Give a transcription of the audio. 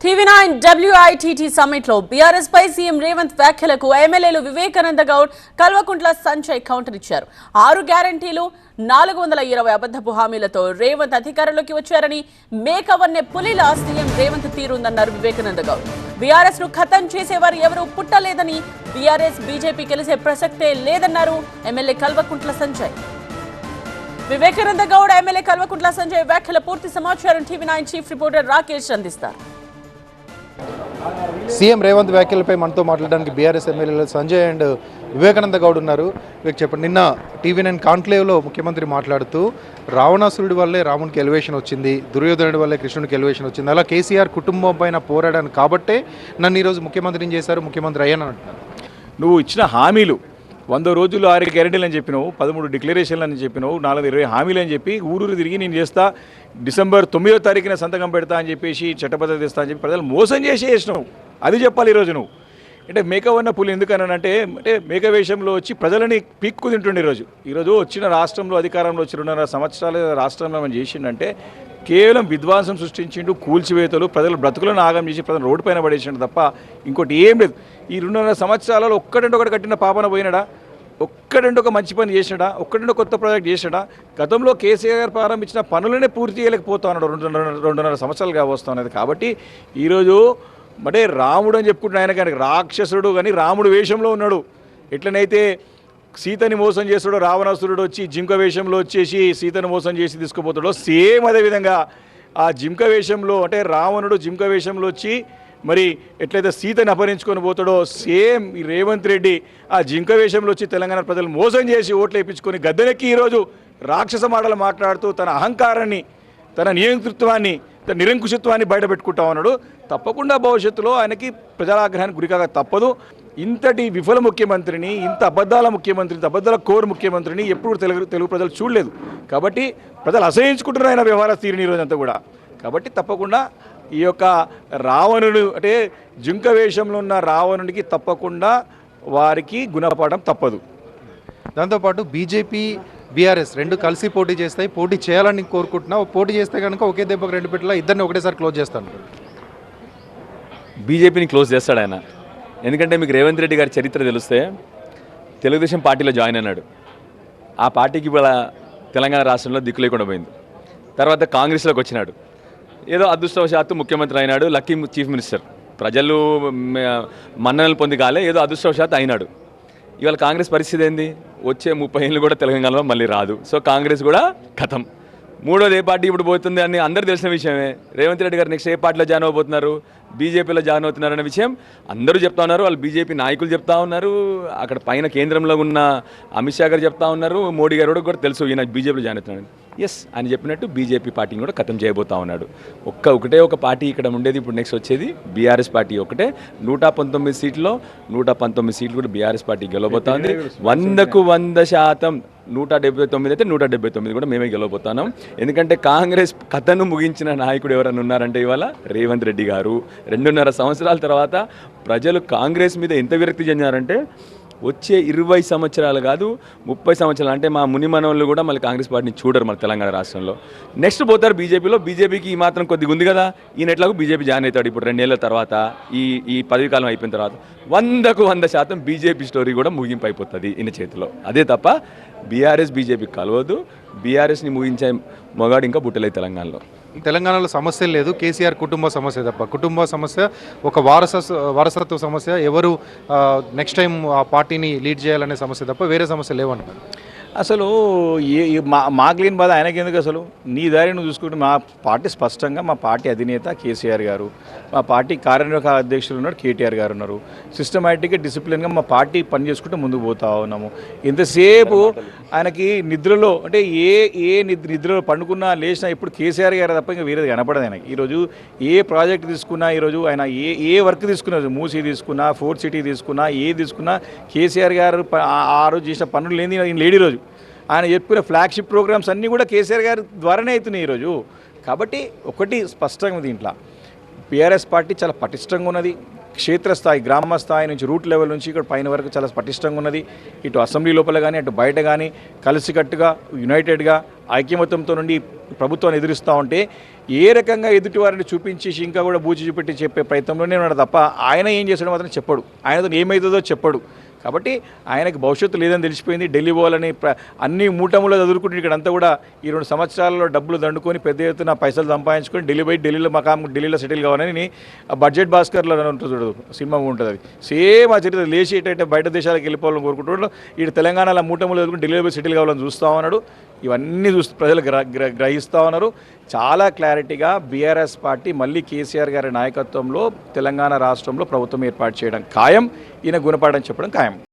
TV9 WITT summit లో BRS పై CM Revanth వ్యాఖ్యలకు ఎమ్మెల్యేలు వివేకానంద గౌడ్, కల్వకుంట్ల సంజయ్ కౌంటర్ ఇచ్చారు. 6 గ్యారంటీలు 420 అబద్ధపు హామీలతో రేవంత్ అధికారంలోకి వచ్చారని, మేకవన్నె పులిలా సీఎం రేవంత్ తీరుందన్నారు వివేకానంద గౌడ్. బీఆర్ఎస్ ను ఖతం చేసేవారు ఎవరూ పుట్టలేదని, బీఆర్ఎస్ బీజేపీ గెలిచే ప్రసక్తే లేదన్నారు ఎమ్మెల్యే కల్వకుంట్ల సంజయ్. వివేకానంద గౌడ్, ఎమ్మెల్యే కల్వకుంట్ల సంజయ్ వ్యాఖ్యల పూర్తి సమాచారం TV9 చీఫ్ రిపోర్టర్ రాకేష్ అందిస్తారు. సీఎం రేవంత్ వ్యాఖ్యలపై మనతో మాట్లాడడానికి బీఆర్ఎస్ ఎమ్మెల్యేలు సంజయ్ అండ్ వివేకానంద గౌడ్ ఉన్నారు. మీకు చెప్పండి, నిన్న TV9 కాన్క్లేవ్లో ముఖ్యమంత్రి మాట్లాడుతూ రావణాసురుడి వల్లే రామునికి ఎలివేషన్ వచ్చింది, దుర్యోధనుడి వల్లే కృష్ణుడికి ఎలివేషన్ వచ్చింది, అలా కేసీఆర్ కుటుంబం పైన పోరాడాను కాబట్టే నన్ను ఈరోజు ముఖ్యమంత్రిని చేశారు, ముఖ్యమంత్రి అయ్యాను అంటున్నారు. నువ్వు ఇచ్చిన హామీలు 100 రోజులు 6 గ్యారెంటీలు అని చెప్పినావు, 13 డిక్లరేషన్లు అని చెప్పినావు, 420 హామీలు అని చెప్పి ఊరూరు తిరిగి నేను చేస్తా, డిసెంబర్ 9వ తారీఖున సంతకం పెడతా అని చెప్పేసి చట్టబద్ధత తెస్తా అని చెప్పి ప్రజలు మోసం చేసినావు. అది చెప్పాలి ఈరోజు నువ్వు. అంటే మేకవన్న పులి ఎందుకనంటే మేకవేషంలో వచ్చి ప్రజలని పీక్కు తింటుండే ఈరోజు వచ్చిన రాష్ట్రంలో అధికారంలో వచ్చి 2.5 సంవత్సరాల రాష్ట్రంలో మనం చేసిండంటే కేవలం విధ్వంసం సృష్టించిండు, కూల్చివేతలు, ప్రజల బ్రతుకులను ఆగం చేసి ప్రజలు రోడ్డు పైన పడేసిండు తప్ప ఇంకోటి ఏం లేదు. ఈ 2.5 సంవత్సరాలలో ఒక్కటంటే ఒకటి కట్టిన పాపన పోయినాడా, ఒక్కడంటే ఒక మంచి పని చేసినాడా, ఒక్కడంటే కొత్త ప్రాజెక్ట్ చేసినాడా? గతంలో కేసీఆర్ ప్రారంభించిన పనులనే పూర్తి చేయలేకపోతా ఉన్నాడు. 2.5 సంవత్సరాలుగా వస్తున్నది. కాబట్టి ఈరోజు అంటే రాముడు అని చెప్పుకుంటున్న ఆయన కానీ రాక్షసుడు కానీ రాముడు వేషంలో ఉన్నాడు. ఎట్లనైతే సీతని మోసం చేస్తాడో రావణాసురుడు వచ్చి జింక వేషంలో వచ్చేసి సీతను మోసం చేసి తీసుకుపోతాడో, సేమ్ అదేవిధంగా ఆ జింక వేషంలో అంటే రావణుడు జింక వేషంలో వచ్చి మరి ఎట్లయితే సీతని అపహరించుకొని పోతాడో, సేమ్ ఈ రేవంత్ రెడ్డి ఆ జింక వేషంలో వచ్చి తెలంగాణ ప్రజలు మోసం చేసి ఓట్లు వేయించుకొని గద్దెనెక్కి ఈరోజు రాక్షస మాటలు మాట్లాడుతూ తన అహంకారాన్ని, తన నియంతృత్వాన్ని, తన నిరంకుశత్వాన్ని బయటపెట్టుకుంటా ఉన్నాడు. తప్పకుండా భవిష్యత్తులో ఆయనకి ప్రజాగ్రహానికి గురికాక తప్పదు. ఇంతటి విఫల ముఖ్యమంత్రిని, ఇంత అబద్ధాల ముఖ్యమంత్రిని, ఇంత అబద్ధాల కోర్ ముఖ్యమంత్రిని ఎప్పుడు తెలుగు ప్రజలు చూడలేదు. కాబట్టి ప్రజలు అసహించుకుంటున్నారు ఆయన వ్యవహార తీరుని ఈరోజంతా కూడా. కాబట్టి తప్పకుండా ఈ యొక్క రావణుడు అంటే జింక వేషంలో ఉన్న రావణుడికి తప్పకుండా వారికి గుణపాఠం తప్పదు. దాంతోపాటు బీజేపీ బీఆర్ఎస్ రెండు కలిసి పోటీ చేస్తాయి, పోటీ చేయాలని కోరుకుంటున్నా. పోటీ చేస్తే కనుక ఒకే దెబ్బకు 2 పెట్టలా ఇద్దరిని ఒకటేసారి క్లోజ్ చేస్తాను. బీజేపీని క్లోజ్ చేస్తాడు ఆయన. ఎందుకంటే మీకు రేవంత్ రెడ్డి గారి చరిత్ర తెలిస్తే తెలుగుదేశం పార్టీలో జాయిన్ అన్నాడు. ఆ పార్టీకి ఇవాళ తెలంగాణ రాష్ట్రంలో దిక్కు లేకుండా పోయింది. తర్వాత కాంగ్రెస్లోకి వచ్చినాడు. ఏదో అదృష్టవశాత్తు ముఖ్యమంత్రి అయినాడు, లక్కీ చీఫ్ మినిస్టర్, ప్రజలు మన్ననలు పొంది కాలే, ఏదో అదృష్టవశాత్తు అయినాడు. ఇవాళ కాంగ్రెస్ పరిస్థితి ఏంది? వచ్చే 30 ఏళ్ళు కూడా తెలంగాణలో మళ్ళీ రాదు. సో కాంగ్రెస్ కూడా ఖతం. మూడోది ఏ పార్టీ ఇప్పుడు పోతుంది అని అందరూ తెలిసిన విషయమే. రేవంత్ రెడ్డి గారు నెక్స్ట్ ఏ పార్టీలో జాయిన్ అవ్వబోతున్నారు, బీజేపీలో జాయిన్ అవుతున్నారనే విషయం అందరూ చెప్తా ఉన్నారు. వాళ్ళు బీజేపీ నాయకులు చెప్తా ఉన్నారు, అక్కడ పైన కేంద్రంలో ఉన్న అమిత్ షా గారు చెప్తా ఉన్నారు, మోడీ గారు కూడా తెలుసు ఈయన బీజేపీలో జాయిన్ అవుతున్నాడు. ఎస్ అని చెప్పినట్టు బీజేపీ పార్టీని కూడా ఖతం చేయబోతా ఉన్నాడు. ఒకటే ఒక పార్టీ ఇక్కడ ఉండేది, ఇప్పుడు నెక్స్ట్ వచ్చేది బీఆర్ఎస్ పార్టీ ఒకటే. 119 సీట్లో 119 సీట్లు కూడా బీఆర్ఎస్ పార్టీ గెలవబోతా ఉంది. 100కు 100% 179 అయితే 179 కూడా మేమే గెలవబోతున్నాం. ఎందుకంటే కాంగ్రెస్ కథను ముగించిన నాయకుడు ఎవరైనా ఉన్నారంటే ఇవాళ రేవంత్ రెడ్డి గారు. 2.5 సంవత్సరాల తర్వాత ప్రజలు కాంగ్రెస్ మీద ఎంత విరక్తి చెందారంటే వచ్చే 20 సంవత్సరాలు కాదు 30 సంవత్సరాలు అంటే మా మునిమనోళ్ళు కూడా మళ్ళీ కాంగ్రెస్ పార్టీని చూడరు మన తెలంగాణ రాష్ట్రంలో. నెక్స్ట్ పోతారు బీజేపీలో. బీజేపీకి ఈ మాత్రం కొద్దిగా ఉంది కదా, ఈయన ఎట్లాగో బీజేపీ జాయిన్ అవుతాడు ఇప్పుడు 2 ఏళ్ళ తర్వాత, ఈ పదవి కాలం అయిపోయిన తర్వాత 100కు 100% బీజేపీ స్టోరీ కూడా ముగింపు అయిపోతుంది ఈయన చేతిలో. అదే తప్ప బీఆర్ఎస్ బీజేపీకి కలవదు. బీఆర్ఎస్ని ముగించే మొగాడు ఇంకా బుట్టలేదు తెలంగాణలో. తెలంగాణలో సమస్య లేదు, కేసీఆర్ కుటుంబ సమస్య తప్ప. కుటుంబ సమస్య ఒక వారసత్వ సమస్య, ఎవరు నెక్స్ట్ టైం ఆ పార్టీని లీడ్ చేయాలనే సమస్య తప్ప వేరే సమస్య లేవన్నారు. అసలు మాకు లేని బాధ ఆయనకి ఎందుకు? అసలు నీ దారి నువ్వు చూసుకుంటే మా పార్టీ స్పష్టంగా, మా పార్టీ అధినేత కేసీఆర్ గారు, మా పార్టీ కార్యనిర్వాహక అధ్యక్షులు ఉన్నారు కేటీఆర్ గారు ఉన్నారు. సిస్టమేటిక్గా డిసిప్లిన్గా మా పార్టీ పని చేసుకుంటూ ముందుకు పోతా ఉన్నాము. ఎంతసేపు ఆయనకి నిద్రలో అంటే నిద్రలో పండుకున్నా లేచినా ఇప్పుడు కేసీఆర్ గారు తప్ప ఇంకా వేరేది కనపడదు ఆయనకి. ఈరోజు ఏ ప్రాజెక్ట్ తీసుకున్నా, ఈరోజు ఆయన ఏ వర్క్ తీసుకున్నారు, మూసీ తీసుకున్నా, ఫోర్త్ సిటీ తీసుకున్నా, ఏది తీసుకున్నా కేసీఆర్ గారు ఆ రోజు చేసిన పనులు లేని ఈరోజు ఆయన చెప్పిన ఫ్లాగ్షిప్ ప్రోగ్రామ్స్ అన్నీ కూడా కేసీఆర్ గారి ద్వారానే అవుతున్నాయి ఈరోజు. కాబట్టి ఒకటి స్పష్టంగా దీంట్లో బీఆర్ఎస్ పార్టీ చాలా పటిష్టంగా ఉన్నది. క్షేత్రస్థాయి గ్రామ స్థాయి నుంచి రూట్ లెవెల్ నుంచి ఇక్కడ పైన వరకు చాలా పటిష్టంగా ఉన్నది. ఇటు అసెంబ్లీ లోపల కానీ అటు బయట కానీ కలిసికట్టుగా యునైటెడ్గా ఐక్యమత్యంతో నుండి ప్రభుత్వాన్ని ఎదురిస్తూ ఉంటే ఏ రకంగా ఎదుటి వారిని చూపించేసి ఇంకా కూడా బూచి చూపెట్టి చెప్పే ప్రయత్నంలోనే ఉన్నాడు తప్ప ఆయన ఏం చేసాడో మాత్రం చెప్పడు, ఆయనతో ఏమవుతుందో చెప్పడు. కాబట్టి ఆయనకు భవిష్యత్తు లేదని తెలిసిపోయింది. ఢిల్లీ పోవాలని అన్ని మూటములో చదువుకుంటే ఇక్కడ అంతా కూడా ఈ 2 సంవత్సరాల్లో డబ్బులు దండుకొని పెద్ద ఎత్తున పైసలు సంపాదించుకొని ఢిల్లీ పోయి ఢిల్లీలో సెటిల్ కావాలని బడ్జెట్ భాస్కర్లో ఉంటుంది చూడదు సినిమా ఉంటుంది, అది సేమ్ ఆ చరిత్ర లేచి ఏంటంటే బయట దేశాలకు వెళ్ళిపోవాలని కోరుకుంటున్నాడు. ఇటు తెలంగాణలో మూటములు చదువుకుని ఢిల్లీలో పోయి సెటిల్ కావాలని చూస్తూ ఉన్నాడు. ఇవన్నీ చూస్తూ ప్రజలు గ్రహిస్తూ ఉన్నారు. చాలా క్లారిటీగా బీఆర్ఎస్ పార్టీ మళ్ళీ కేసీఆర్ గారి నాయకత్వంలో తెలంగాణ రాష్ట్రంలో ప్రభుత్వం ఏర్పాటు చేయడం ఖాయం, ఈయన గుణపాఠం చెప్పడం ఖాయం.